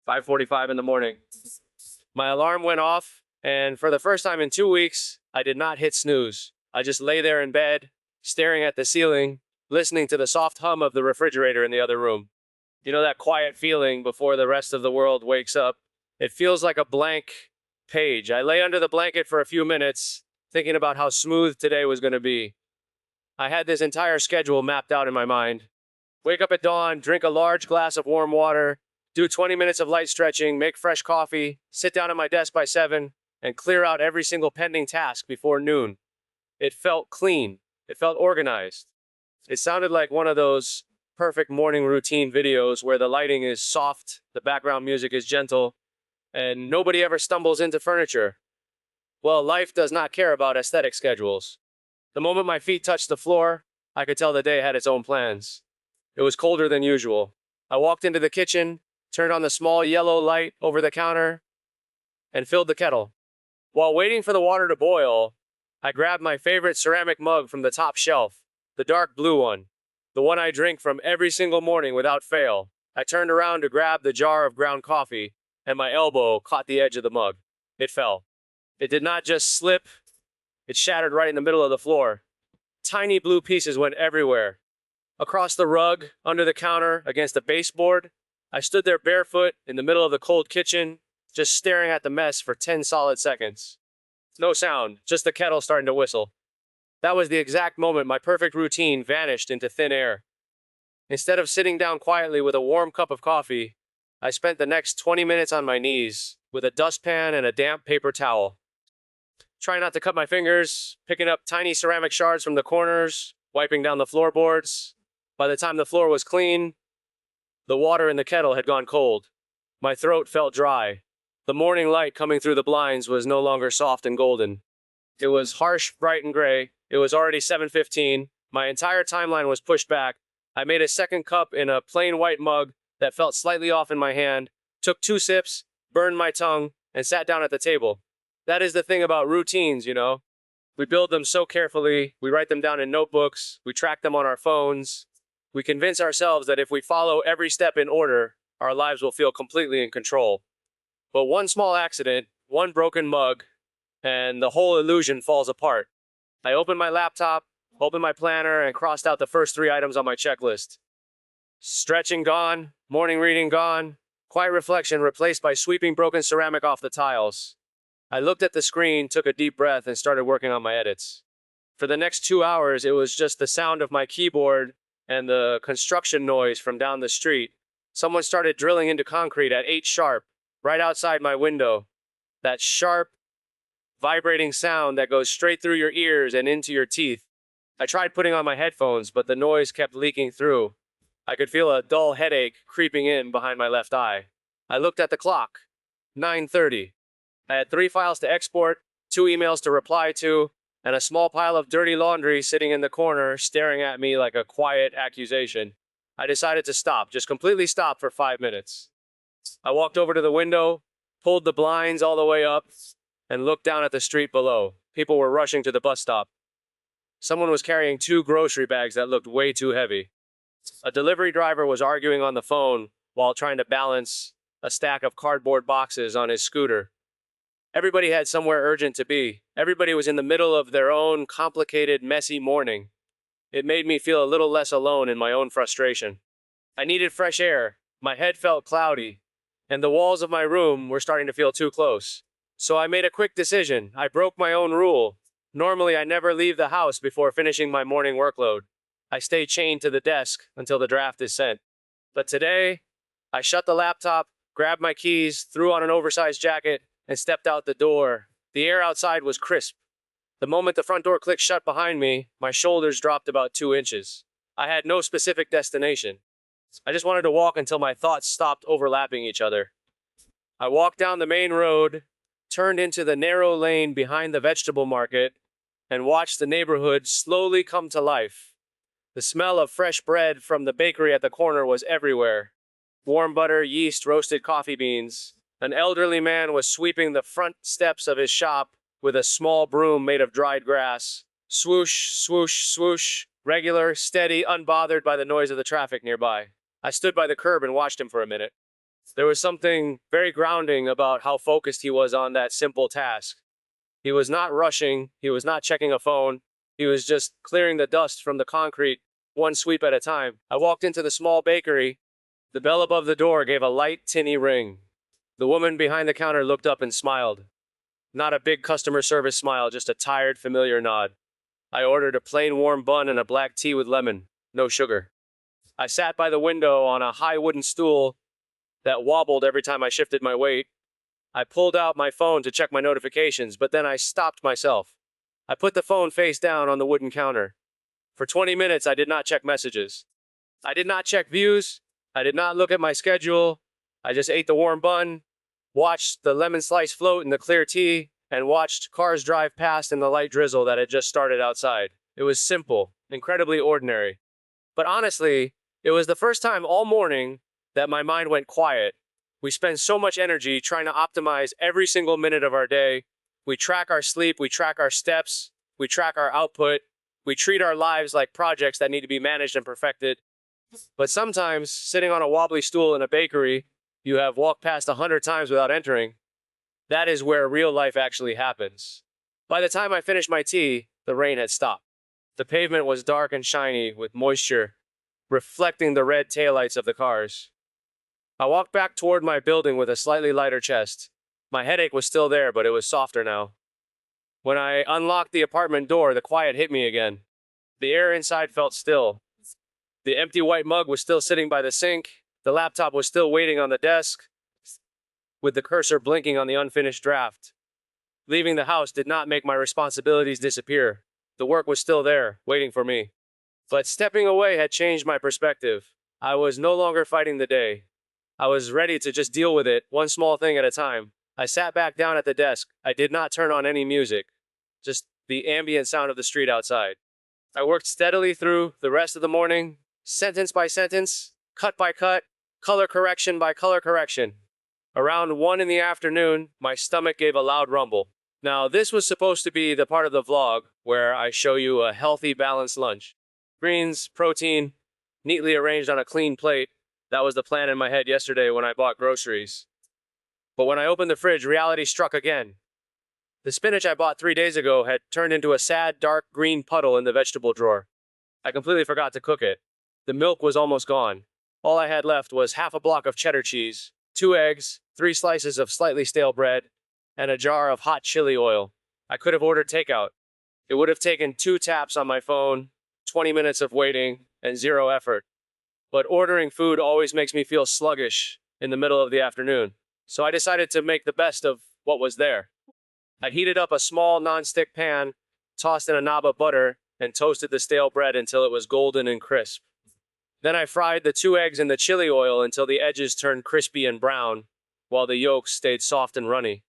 5:45 in the morning. My alarm went off, and for the first time in 2 weeks, I did not hit snooze. I just lay there in bed, staring at the ceiling, listening to the soft hum of the refrigerator in the other room. You know that quiet feeling before the rest of the world wakes up? It feels like a blank page. I lay under the blanket for a few minutes, thinking about how smooth today was going to be. I had this entire schedule mapped out in my mind. Wake up at dawn, drink a large glass of warm water, do 20 minutes of light stretching, make fresh coffee, sit down at my desk by 7, and clear out every single pending task before noon. It felt clean. It felt organized. It sounded like one of those perfect morning routine videos where the lighting is soft, the background music is gentle, and nobody ever stumbles into furniture. Well, life does not care about aesthetic schedules. The moment my feet touched the floor, I could tell the day had its own plans. It was colder than usual. I walked into the kitchen, turned on the small yellow light over the counter, and filled the kettle. While waiting for the water to boil, I grabbed my favorite ceramic mug from the top shelf, the dark blue one, the one I drink from every single morning without fail. I turned around to grab the jar of ground coffee, and my elbow caught the edge of the mug. It fell. It did not just slip, it shattered right in the middle of the floor. Tiny blue pieces went everywhere. Across the rug, under the counter, against the baseboard, I stood there barefoot in the middle of the cold kitchen, just staring at the mess for 10 solid seconds. No sound, just the kettle starting to whistle. That was the exact moment my perfect routine vanished into thin air. Instead of sitting down quietly with a warm cup of coffee, I spent the next 20 minutes on my knees with a dustpan and a damp paper towel. Trying not to cut my fingers, picking up tiny ceramic shards from the corners, wiping down the floorboards. By the time the floor was clean, the water in the kettle had gone cold. My throat felt dry. The morning light coming through the blinds was no longer soft and golden. It was harsh, bright, and gray. It was already 7:15. My entire timeline was pushed back. I made a second cup in a plain white mug that felt slightly off in my hand, took 2 sips, burned my tongue, and sat down at the table. That is the thing about routines, you know. We build them so carefully, we write them down in notebooks, we track them on our phones. We convince ourselves that if we follow every step in order, our lives will feel completely in control. But one small accident, one broken mug, and the whole illusion falls apart. I opened my laptop, opened my planner, and crossed out the first 3 items on my checklist. Stretching gone, morning reading gone, quiet reflection replaced by sweeping broken ceramic off the tiles. I looked at the screen, took a deep breath, and started working on my edits. For the next 2 hours, it was just the sound of my keyboard and the construction noise from down the street. Someone started drilling into concrete at 8 sharp, right outside my window. That sharp, vibrating sound that goes straight through your ears and into your teeth. I tried putting on my headphones, but the noise kept leaking through. I could feel a dull headache creeping in behind my left eye. I looked at the clock. 9:30. I had 3 files to export, 2 emails to reply to, and a small pile of dirty laundry sitting in the corner staring at me like a quiet accusation. I decided to stop, just completely stop for 5 minutes. I walked over to the window, pulled the blinds all the way up, and looked down at the street below. People were rushing to the bus stop. Someone was carrying 2 grocery bags that looked way too heavy. A delivery driver was arguing on the phone while trying to balance a stack of cardboard boxes on his scooter. Everybody had somewhere urgent to be. Everybody was in the middle of their own complicated, messy morning. It made me feel a little less alone in my own frustration. I needed fresh air. My head felt cloudy, and the walls of my room were starting to feel too close. So I made a quick decision. I broke my own rule. Normally, I never leave the house before finishing my morning workload. I stay chained to the desk until the draft is sent. But today, I shut the laptop, grabbed my keys, threw on an oversized jacket, and stepped out the door. The air outside was crisp. The moment the front door clicked shut behind me, my shoulders dropped about 2 inches. I had no specific destination. I just wanted to walk until my thoughts stopped overlapping each other. I walked down the main road, turned into the narrow lane behind the vegetable market, and watched the neighborhood slowly come to life. The smell of fresh bread from the bakery at the corner was everywhere. Warm butter, yeast, roasted coffee beans. An elderly man was sweeping the front steps of his shop with a small broom made of dried grass. Swoosh, swoosh, swoosh. Regular, steady, unbothered by the noise of the traffic nearby. I stood by the curb and watched him for a minute. There was something very grounding about how focused he was on that simple task. He was not rushing, he was not checking a phone, he was just clearing the dust from the concrete, one sweep at a time. I walked into the small bakery. The bell above the door gave a light, tinny ring. The woman behind the counter looked up and smiled. Not a big customer service smile, just a tired, familiar nod. I ordered a plain warm bun and a black tea with lemon, no sugar. I sat by the window on a high wooden stool that wobbled every time I shifted my weight. I pulled out my phone to check my notifications, but then I stopped myself. I put the phone face down on the wooden counter. For 20 minutes, I did not check messages. I did not check views. I did not look at my schedule. I just ate the warm bun, watched the lemon slice float in the clear tea, and watched cars drive past in the light drizzle that had just started outside. It was simple, incredibly ordinary. But honestly, it was the first time all morning that my mind went quiet. We spend so much energy trying to optimize every single minute of our day. We track our sleep, we track our steps, we track our output, we treat our lives like projects that need to be managed and perfected. But sometimes, sitting on a wobbly stool in a bakery you have walked past 100 times without entering, that is where real life actually happens. By the time I finished my tea, the rain had stopped. The pavement was dark and shiny with moisture, reflecting the red taillights of the cars. I walked back toward my building with a slightly lighter chest. My headache was still there, but it was softer now. When I unlocked the apartment door, the quiet hit me again. The air inside felt still. The empty white mug was still sitting by the sink. The laptop was still waiting on the desk, with the cursor blinking on the unfinished draft. Leaving the house did not make my responsibilities disappear. The work was still there, waiting for me. But stepping away had changed my perspective. I was no longer fighting the day. I was ready to just deal with it, one small thing at a time. I sat back down at the desk. I did not turn on any music, just the ambient sound of the street outside. I worked steadily through the rest of the morning, sentence by sentence, cut by cut, color correction by color correction. Around 1 in the afternoon, my stomach gave a loud rumble. Now, this was supposed to be the part of the vlog where I show you a healthy, balanced lunch. Greens, protein, neatly arranged on a clean plate. That was the plan in my head yesterday when I bought groceries. But when I opened the fridge, reality struck again. The spinach I bought 3 days ago had turned into a sad, dark green puddle in the vegetable drawer. I completely forgot to cook it. The milk was almost gone. All I had left was half a block of cheddar cheese, 2 eggs, 3 slices of slightly stale bread, and a jar of hot chili oil. I could have ordered takeout. It would have taken 2 taps on my phone, 20 minutes of waiting, and 0 effort. But ordering food always makes me feel sluggish in the middle of the afternoon. So I decided to make the best of what was there. I heated up a small non-stick pan, tossed in a knob of butter, and toasted the stale bread until it was golden and crisp. Then I fried the 2 eggs in the chili oil until the edges turned crispy and brown, while the yolks stayed soft and runny.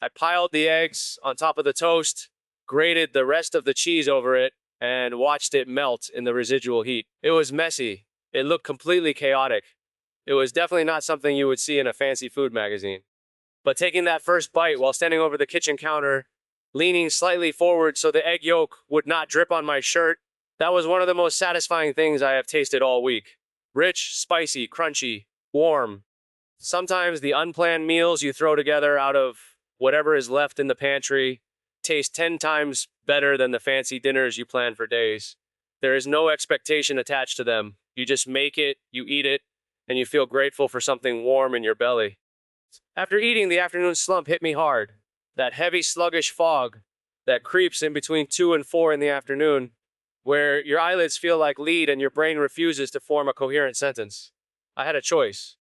I piled the eggs on top of the toast, grated the rest of the cheese over it, and watched it melt in the residual heat. It was messy. It looked completely chaotic. It was definitely not something you would see in a fancy food magazine. But taking that first bite while standing over the kitchen counter, leaning slightly forward so the egg yolk would not drip on my shirt, that was one of the most satisfying things I have tasted all week. Rich, spicy, crunchy, warm. Sometimes the unplanned meals you throw together out of whatever is left in the pantry taste 10 times better than the fancy dinners you plan for days. There is no expectation attached to them. You just make it, you eat it, and you feel grateful for something warm in your belly. After eating, the afternoon slump hit me hard. That heavy, sluggish fog that creeps in between 2 and 4 in the afternoon, where your eyelids feel like lead and your brain refuses to form a coherent sentence. I had a choice.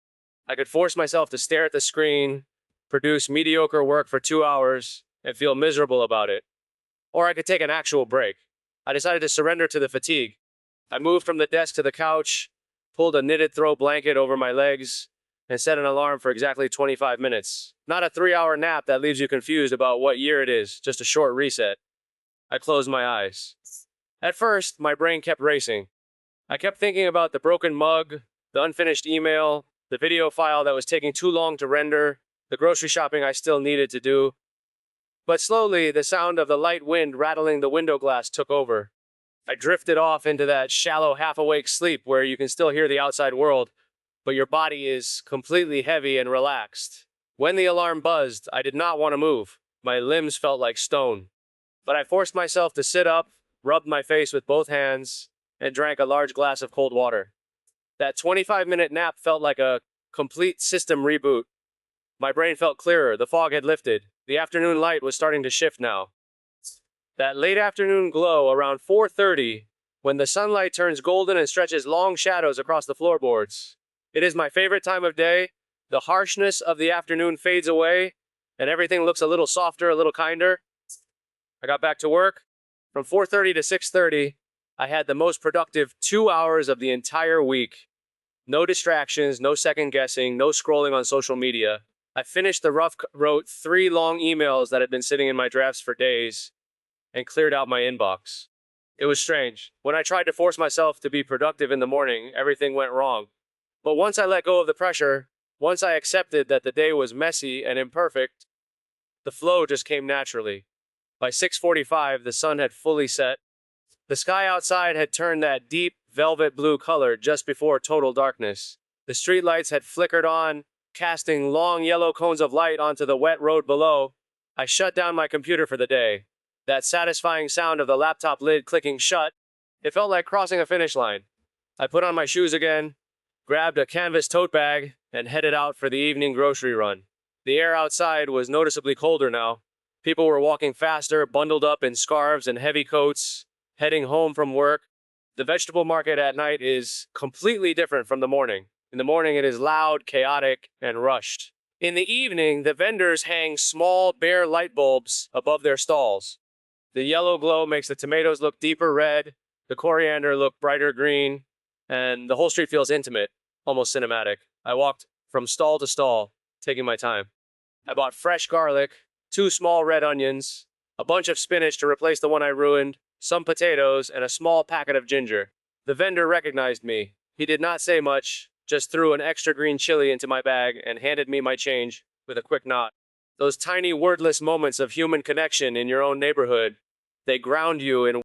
I could force myself to stare at the screen, produce mediocre work for 2 hours, and feel miserable about it. Or I could take an actual break. I decided to surrender to the fatigue. I moved from the desk to the couch, pulled a knitted throw blanket over my legs, and set an alarm for exactly 25 minutes. Not a 3-hour nap that leaves you confused about what year it is, just a short reset. I closed my eyes. At first, my brain kept racing. I kept thinking about the broken mug, the unfinished email, the video file that was taking too long to render, the grocery shopping I still needed to do. But slowly, the sound of the light wind rattling the window glass took over. I drifted off into that shallow, half-awake sleep where you can still hear the outside world, but your body is completely heavy and relaxed. When the alarm buzzed, I did not want to move. My limbs felt like stone. But I forced myself to sit up, rubbed my face with both hands, and drank a large glass of cold water. That 25-minute nap felt like a complete system reboot. My brain felt clearer, the fog had lifted, the afternoon light was starting to shift now. That late afternoon glow around 4:30, when the sunlight turns golden and stretches long shadows across the floorboards. It is my favorite time of day. The harshness of the afternoon fades away, and everything looks a little softer, a little kinder. I got back to work. From 4:30 to 6:30, I had the most productive 2 hours of the entire week. No distractions, no second guessing, no scrolling on social media. I finished wrote 3 long emails that had been sitting in my drafts for days, and cleared out my inbox. It was strange. When I tried to force myself to be productive in the morning, everything went wrong. But once I let go of the pressure, once I accepted that the day was messy and imperfect, the flow just came naturally. By 6:45, the sun had fully set. The sky outside had turned that deep, velvet blue color just before total darkness. The streetlights had flickered on, casting long yellow cones of light onto the wet road below. I shut down my computer for the day. That satisfying sound of the laptop lid clicking shut, it felt like crossing a finish line. I put on my shoes again, grabbed a canvas tote bag, and headed out for the evening grocery run. The air outside was noticeably colder now. People were walking faster, bundled up in scarves and heavy coats, heading home from work. The vegetable market at night is completely different from the morning. In the morning, it is loud, chaotic, and rushed. In the evening, the vendors hang small, bare light bulbs above their stalls. The yellow glow makes the tomatoes look deeper red, the coriander look brighter green, and the whole street feels intimate, almost cinematic. I walked from stall to stall, taking my time. I bought fresh garlic, 2 small red onions, a bunch of spinach to replace the one I ruined, some potatoes, and a small packet of ginger. The vendor recognized me. He did not say much, just threw an extra green chili into my bag and handed me my change with a quick nod. Those tiny wordless moments of human connection in your own neighborhood, they ground you in